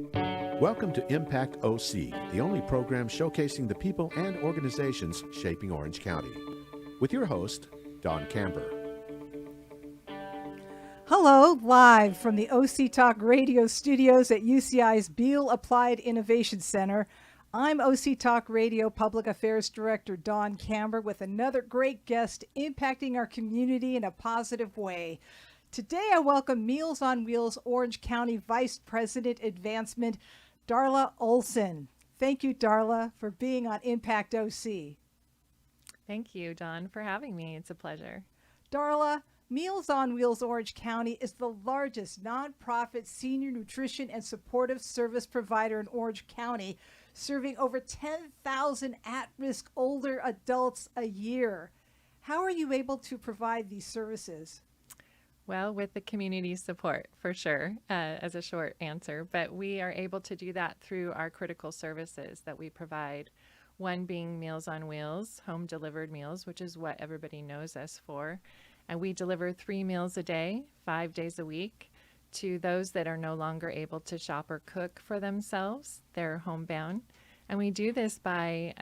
Welcome to Impact OC, the only program showcasing the people and organizations shaping Orange County. With your host, Don Camber. Hello, live from the OC Talk radio studios at UCI's Beal Applied Innovation Center. I'm OC Talk Radio Public Affairs Director Don Camber with another great guest impacting our community in a positive way. Today I welcome Meals on Wheels Orange County Vice President Advancement, Darla Olson. Thank you, Darla, for being on Impact OC. Thank you, Don, for having me. It's a pleasure. Darla, Meals on Wheels Orange County is the largest nonprofit senior nutrition and supportive service provider in Orange County, serving over 10,000 at-risk older adults a year. How are you able to provide these services? Well, with the community support, for sure, as a short answer. But we are able to do that through our critical services that we provide. One being Meals on Wheels, home delivered meals, which is what everybody knows us for. And we deliver 3 meals a day, 5 days a week, to those that are no longer able to shop or cook for themselves. They're homebound. And we do this by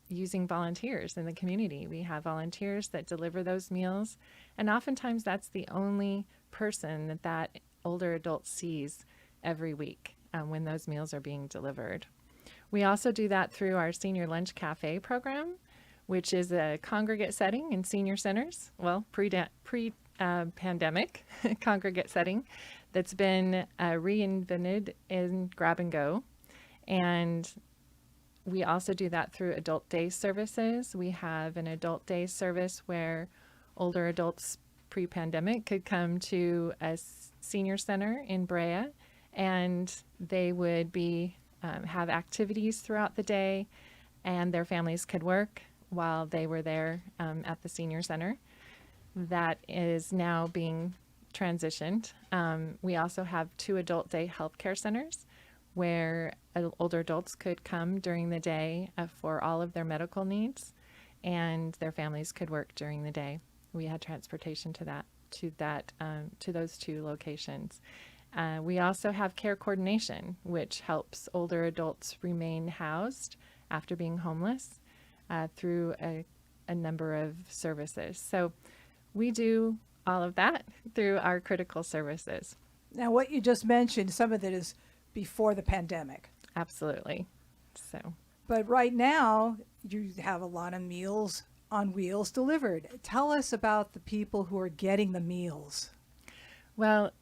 using volunteers in the community. We have volunteers that deliver those meals. And oftentimes that's the only person that that older adult sees every week when those meals are being delivered. We also do that through our Senior Lunch Cafe program, which is a congregate setting in senior centers. Well, pre-pandemic congregate setting that's been reinvented in grab and go. And we also do that through adult day services. We have an adult day service where older adults pre-pandemic could come to a senior center in Brea, and they would be have activities throughout the day, and their families could work while they were there at the senior center. That is now being transitioned. We also have 2 adult day healthcare centers where older adults could come during the day for all of their medical needs, and their families could work during the day. We had transportation to those 2 locations. We also have care coordination, which helps older adults remain housed after being homeless through a number of services. So we do all of that through our critical services. Now, what you just mentioned, some of it is before the pandemic. Absolutely. But right now, you have a lot of Meals on Wheels delivered. Tell us about the people who are getting the meals. Well,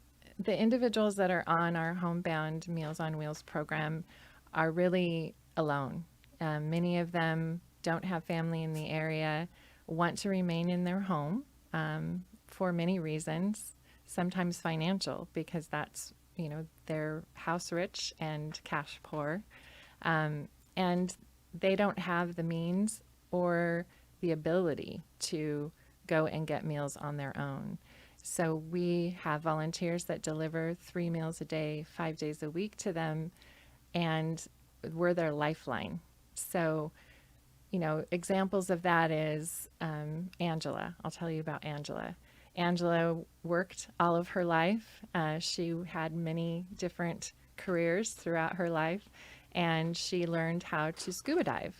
the individuals that are on our homebound Meals on Wheels program are really alone. Many of them don't have family in the area, want to remain in their home for many reasons, sometimes financial, because that's, they're house rich and cash poor. And they don't have the means or the ability to go and get meals on their own. So we have volunteers that deliver 3 meals a day, 5 days a week to them, and we're their lifeline. So, examples of that is Angela. I'll tell you about Angela. Angela worked all of her life. She had many different careers throughout her life, and she learned how to scuba dive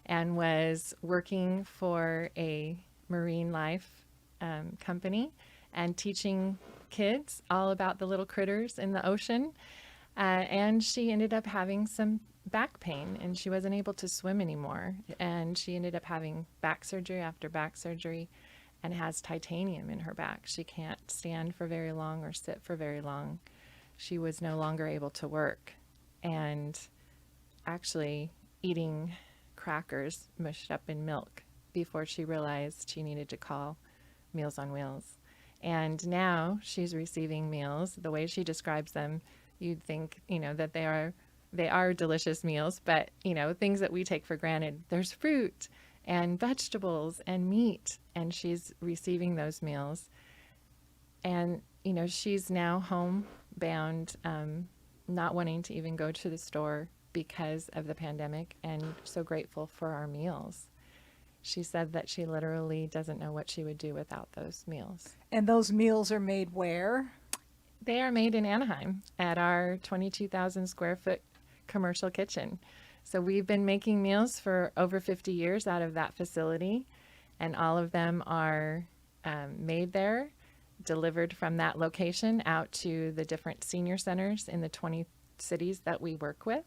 and was working for a marine life company and teaching kids all about the little critters in the ocean. And she ended up having some back pain, and she wasn't able to swim anymore. And she ended up having back surgery after back surgery and has titanium in her back. She can't stand for very long or sit for very long. She was no longer able to work, and actually eating crackers mushed up in milk before she realized she needed to call Meals on Wheels. And now she's receiving meals. The way she describes them, you'd think, that they are delicious meals, but, things that we take for granted. There's fruit and vegetables and meat, and she's receiving those meals. And, she's now homebound, not wanting to even go to the store because of the pandemic, and so grateful for our meals. She said that she literally doesn't know what she would do without those meals. And those meals are made where? They are made in Anaheim at our 22,000 square foot commercial kitchen. So we've been making meals for over 50 years out of that facility, and all of them are made there, delivered from that location out to the different senior centers in the 20 cities that we work with.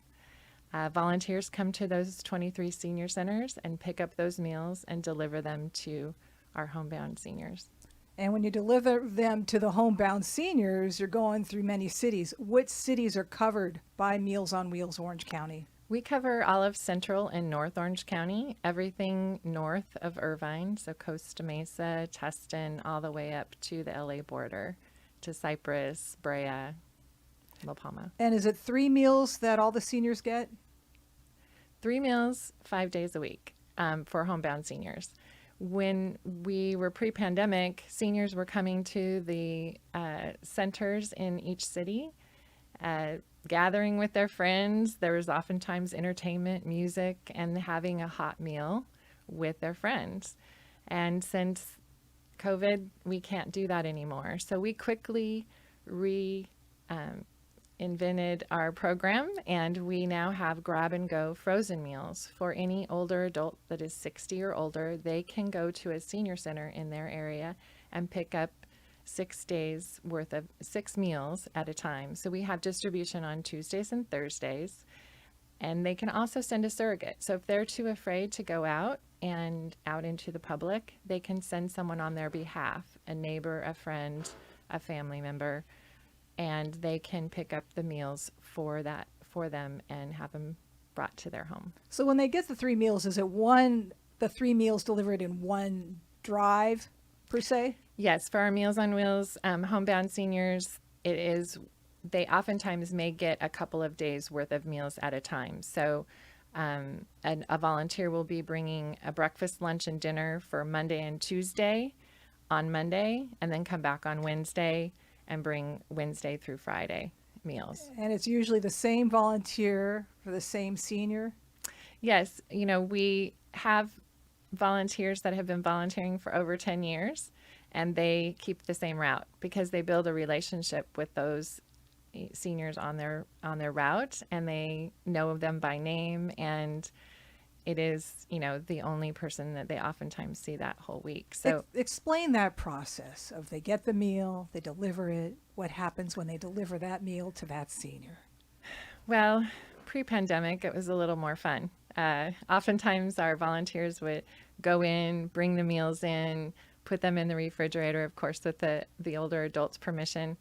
Volunteers come to those 23 senior centers and pick up those meals and deliver them to our homebound seniors. And when you deliver them to the homebound seniors, you're going through many cities. Which cities are covered by Meals on Wheels Orange County? We cover all of Central and North Orange County, everything north of Irvine, so Costa Mesa, Tustin, all the way up to the LA border, to Cypress, Brea, La Palma. And is it 3 meals that all the seniors get? 3 meals, 5 days a week for homebound seniors. When we were pre-pandemic, seniors were coming to the centers in each city, gathering with their friends. There was oftentimes entertainment, music, and having a hot meal with their friends. And since COVID, we can't do that anymore. So we quickly invented our program, and we now have grab and go frozen meals for any older adult that is 60 or older. They can go to a senior center in their area and pick up 6 days worth of 6 meals at a time. So we have distribution on Tuesdays and Thursdays, and they can also send a surrogate. So if they're too afraid to go out into the public, they can send someone on their behalf, a neighbor, a friend, a family member, and they can pick up the meals for them and have them brought to their home. So when they get the 3 meals, is it the 3 meals delivered in one drive per se? Yes, for our Meals on Wheels homebound seniors, they oftentimes may get a couple of days worth of meals at a time. So a volunteer will be bringing a breakfast, lunch, and dinner for Monday and Tuesday on Monday, and then come back on Wednesday and bring Wednesday through Friday meals. And it's usually the same volunteer for the same senior? Yes, we have volunteers that have been volunteering for over 10 years, and they keep the same route because they build a relationship with those seniors on their route, and they know them by name, and it is, the only person that they oftentimes see that whole week. So explain that process of they get the meal, they deliver it. What happens when they deliver that meal to that senior? Well, pre-pandemic, it was a little more fun. Oftentimes our volunteers would go in, bring the meals in, put them in the refrigerator, of course, with the older adults' permission,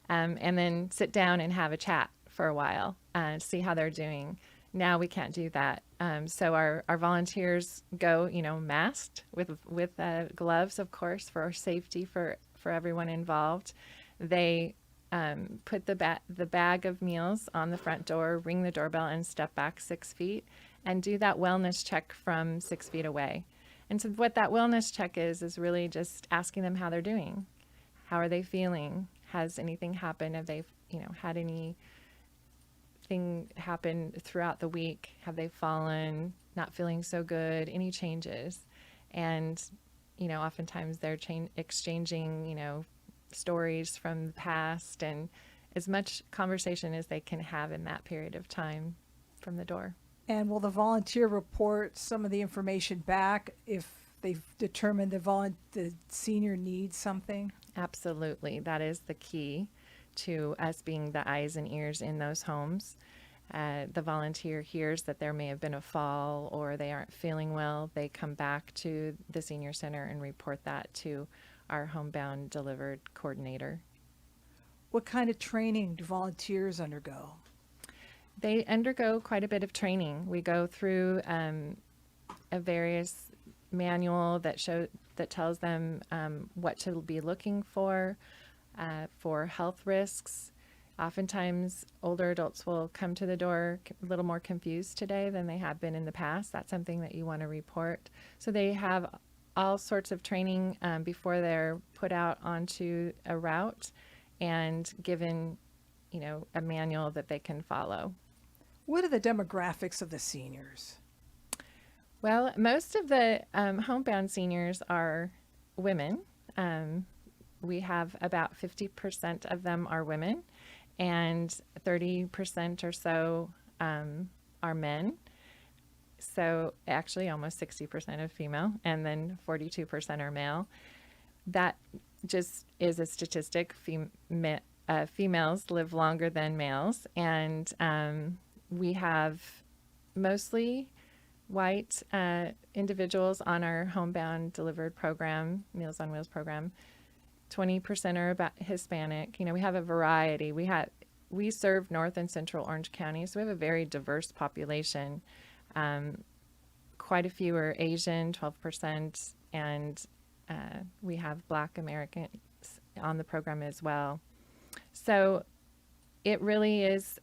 and then sit down and have a chat for a while, see how they're doing. Now we can't do that. So our volunteers go, masked with gloves, of course, for our safety for everyone involved. They put the bag of meals on the front door, ring the doorbell, and step back 6 feet and do that wellness check from 6 feet away. And so what that wellness check is really just asking them how they're doing. How are they feeling? Has anything happened? Have they, had anything happen throughout the week? Have they fallen, not feeling so good? Any changes? And, oftentimes they're exchanging, stories from the past, and as much conversation as they can have in that period of time from the door. And will the volunteer report some of the information back if they've determined the senior needs something? Absolutely. That is the key to us being the eyes and ears in those homes. The volunteer hears that there may have been a fall or they aren't feeling well. They come back to the senior center and report that to our homebound delivered coordinator. What kind of training do volunteers undergo? They undergo quite a bit of training. We go through a various manual that tells them what to be looking for health risks. Oftentimes, older adults will come to the door a little more confused today than they have been in the past. That's something that you want to report. So they have all sorts of training before they're put out onto a route and given, a manual that they can follow. What are the demographics of the seniors? Well, most of the homebound seniors are women. we have about 50% of them are women, and 30% or so are men. So actually almost 60% of female, and then 42% are male. That just is a statistic. Females live longer than males, and we have mostly white individuals on our homebound delivered program, Meals on Wheels program. 20% are about Hispanic. We have a variety. We serve North and Central Orange County, so we have a very diverse population. Quite a few are Asian, 12%, and we have Black Americans on the program as well. So it really is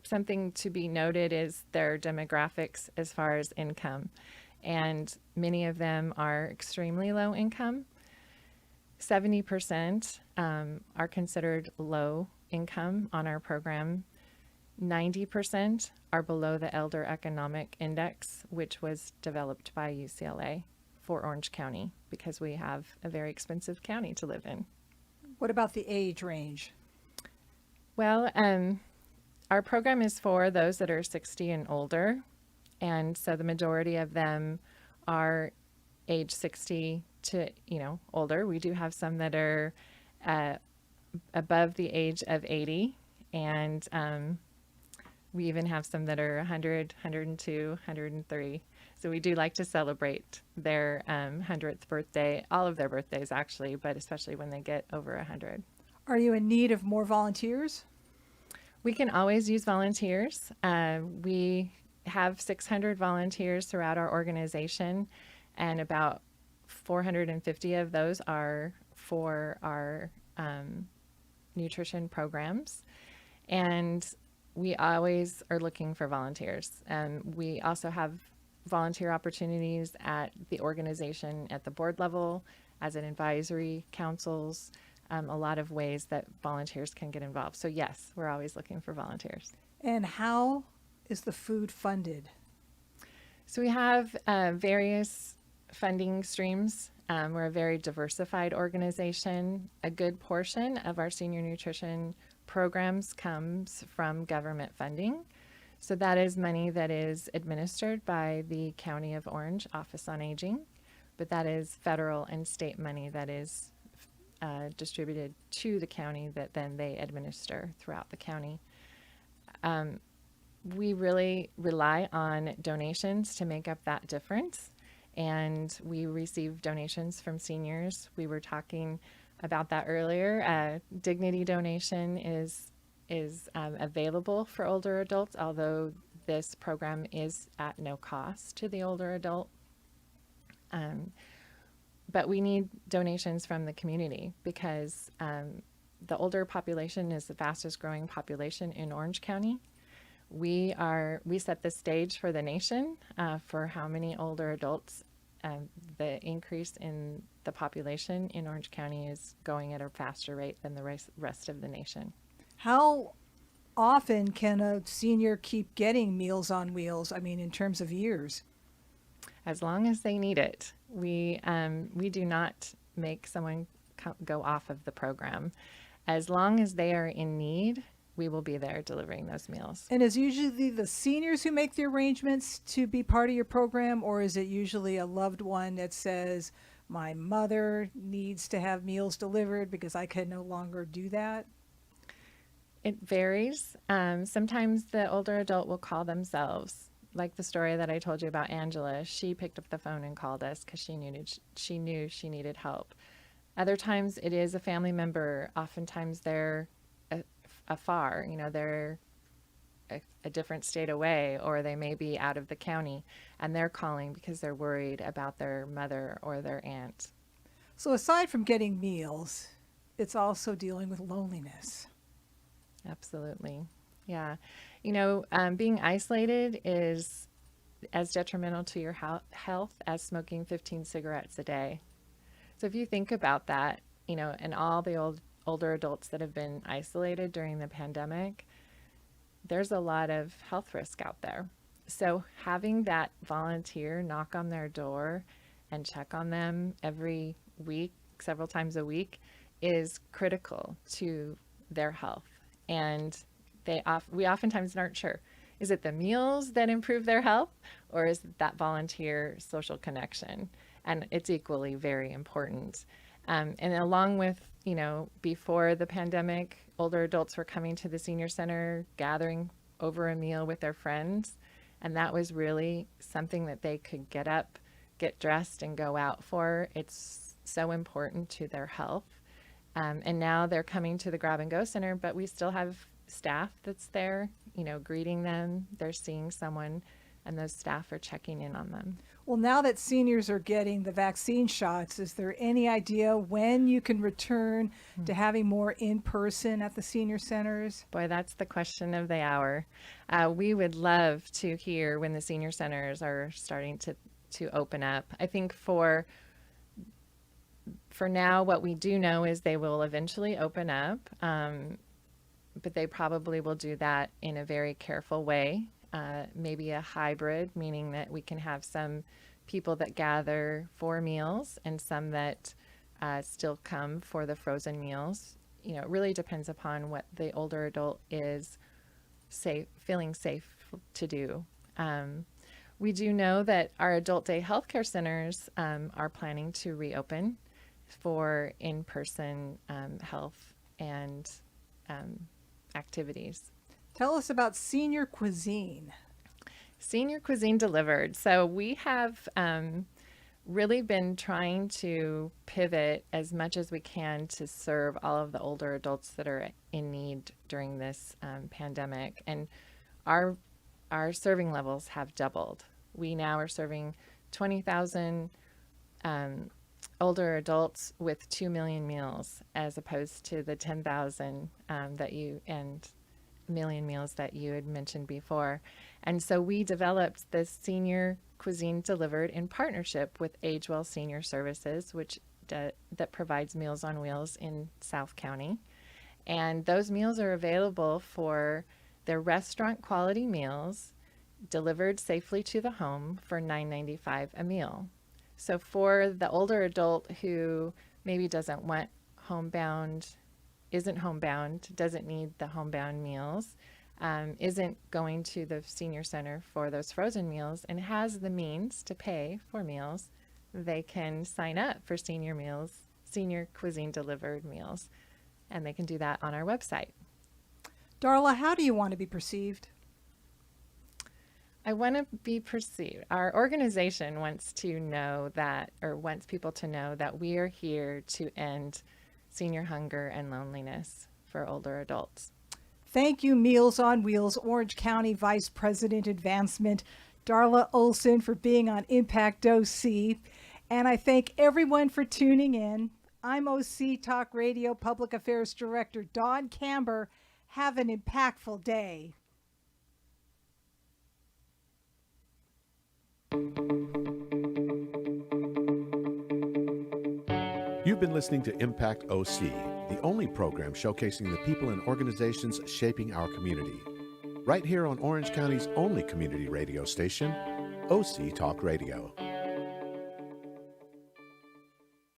something to be noted is their demographics as far as income. And many of them are extremely low income. 70% are considered low income on our program. 90% are below the Elder Economic Index, which was developed by UCLA for Orange County, because we have a very expensive county to live in. What about the age range? Well, our program is for those that are 60 and older, and so the majority of them are age 60 to older. We do have some that are above the age of 80, and we even have some that are 100, 102, 103. So we do like to celebrate their 100th birthday, all of their birthdays actually, but especially when they get over 100. Are you in need of more volunteers? We can always use volunteers. We have 600 volunteers throughout our organization, and about 450 of those are for our nutrition programs. And we always are looking for volunteers. We also have volunteer opportunities at the organization at the board level, as in advisory councils, a lot of ways that volunteers can get involved. So yes, we're always looking for volunteers. And how is the food funded? So we have various funding streams. We're a very diversified organization. A good portion of our senior nutrition programs comes from government funding. So that is money that is administered by the County of Orange Office on Aging, but that is federal and state money that is distributed to the county that then they administer throughout the county. We really rely on donations to make up that difference, and we receive donations from seniors. We were talking about that earlier. Dignity donation is available for older adults, although this program is at no cost to the older adult. But we need donations from the community, because the older population is the fastest growing population in Orange County. We set the stage for the nation for how many older adults. The increase in the population in Orange County is going at a faster rate than the rest of the nation. How often can a senior keep getting Meals on Wheels? I mean, in terms of years? As long as they need it. We do not make someone go off of the program. As long as they are in need, we will be there delivering those meals. And is usually the seniors who make the arrangements to be part of your program, or is it usually a loved one that says, my mother needs to have meals delivered because I can no longer do that? It varies. Sometimes the older adult will call themselves, like the story that I told you about Angela. She picked up the phone and called us because she knew she needed help. Other times it is a family member. Oftentimes they're afar, they're a different state away, or they may be out of the county, and they're calling because they're worried about their mother or their aunt. So aside from getting meals, it's also dealing with loneliness. Absolutely. Yeah. Being isolated is as detrimental to your health as smoking 15 cigarettes a day. So if you think about that, and all the older adults that have been isolated during the pandemic, there's a lot of health risk out there. So having that volunteer knock on their door and check on them every week, several times a week, is critical to their health. And we oftentimes aren't sure. Is it the meals that improve their health, or is it that volunteer social connection? And it's equally very important. And along with, before the pandemic, older adults were coming to the senior center, gathering over a meal with their friends. And that was really something that they could get up, get dressed, and go out for. It's so important to their health. And now they're coming to the Grab and Go Center, but we still have staff that's there, greeting them. They're seeing someone, and those staff are checking in on them. Well, now that seniors are getting the vaccine shots, is there any idea when you can return to having more in person at the senior centers? Boy, that's the question of the hour. We would love to hear when the senior centers are starting to open up. I think for now, what we do know is they will eventually open up, but they probably will do that in a very careful way. Maybe a hybrid, meaning that we can have some people that gather for meals and some that still come for the frozen meals. It really depends upon what the older adult is feeling safe to do. We do know that our adult day healthcare centers are planning to reopen for in-person health and activities. Tell us about senior cuisine. Senior cuisine delivered. So we have really been trying to pivot as much as we can to serve all of the older adults that are in need during this pandemic. And our serving levels have doubled. We now are serving 20,000 older adults with 2 million meals, as opposed to the 10,000 million meals that you had mentioned before. And so we developed this senior cuisine delivered in partnership with Agewell Senior Services, which that provides Meals on Wheels in South County. And those meals are available for their restaurant quality meals delivered safely to the home for $9.95 a meal. So for the older adult who maybe doesn't want isn't homebound, doesn't need the homebound meals, isn't going to the senior center for those frozen meals, and has the means to pay for meals, they can sign up for senior cuisine delivered meals, and they can do that on our website. Darla, how do you want to be perceived? I want to be perceived. Our organization wants people to know that we are here to end senior hunger and loneliness for older adults. Thank you, Meals on Wheels Orange County Vice President Advancement, Darla Olson, for being on Impact OC. And I thank everyone for tuning in. I'm OC Talk Radio Public Affairs Director Dawn Camber. Have an impactful day. You've been listening to Impact OC, the only program showcasing the people and organizations shaping our community. Right here on Orange County's only community radio station, OC Talk Radio.